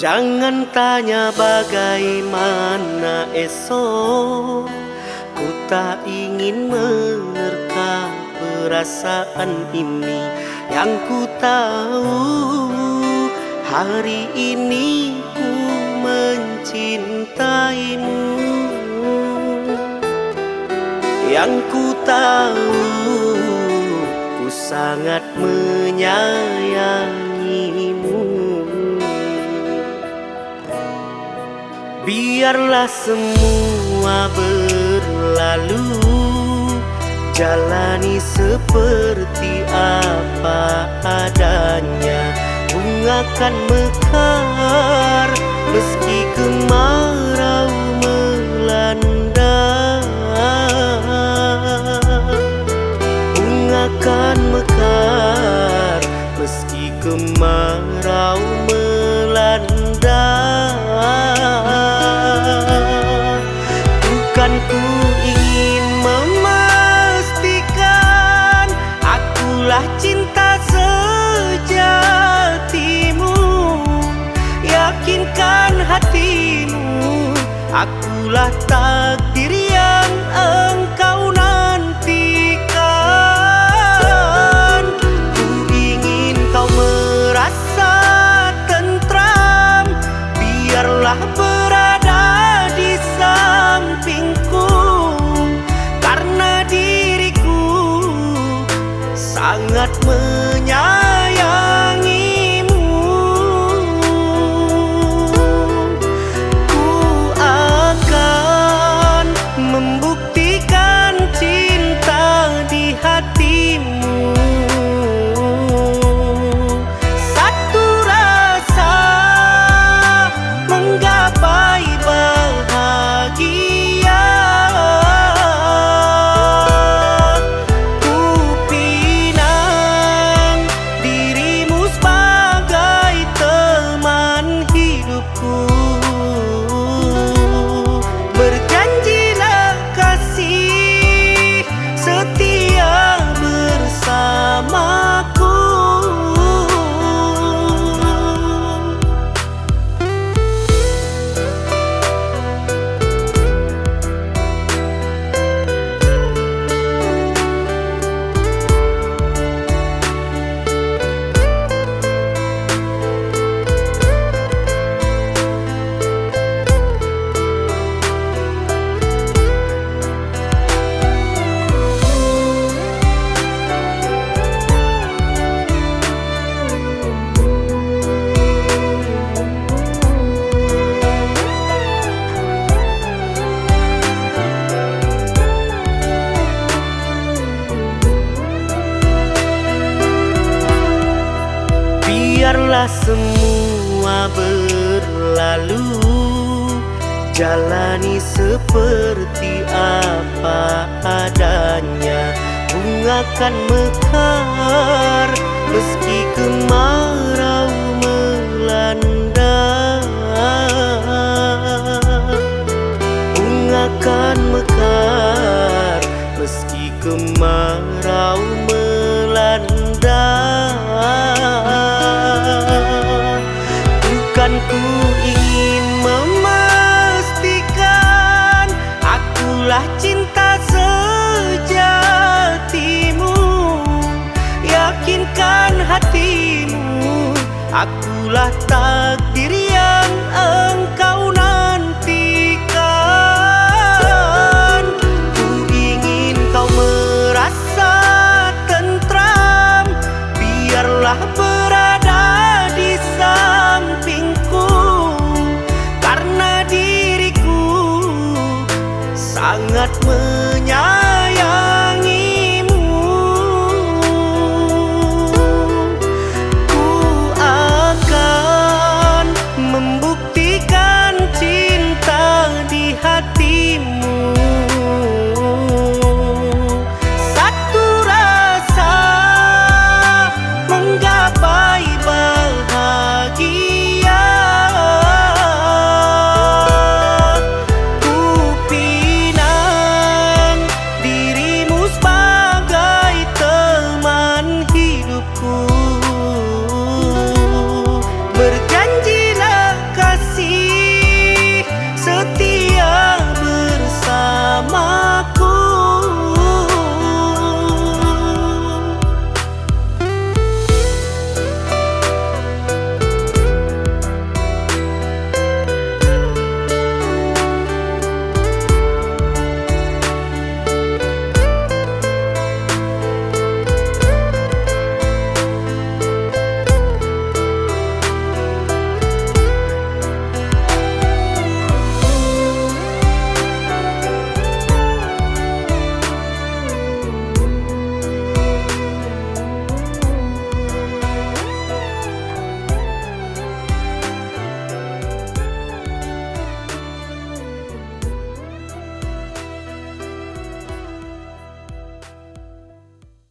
Jangan tanya bagaimana esok, ku tak ingin menerka perasaan ini. Yang ku tahu hari ini ku mencintaimu. Yang ku tahu ku sangat menyayangimu. Biarlah semua berlalu, jalani seperti apa adanya. Bunga kan mekar meski kemarau melanda. Bunga kan mekar meski kemarau melanda. Bukan ku ingin memastikan akulah cinta sejatimu. Yakinkan hatimu, akulah takdir yang engkau nantikan. Ku ingin kau merasa tentram, biarlah berada di sampingku, karena diriku sangat menyayangimu. Ku akan membuktikan cinta di hatimu. Satu rasa menggapai bahagia. Ku pinang dirimu sebagai teman hidupku. Berjanjilah kasih setia bersamaku. Biarlah semua berlalu, jalani seperti apa adanya. Bunga kan mekar meski kemarau melanda. Bunga kan mekar meski kemarau melanda. Bukan ku ingin memastikan akulah cinta sejatimu. Yakinkan hatimu, akulah takdir yang engkau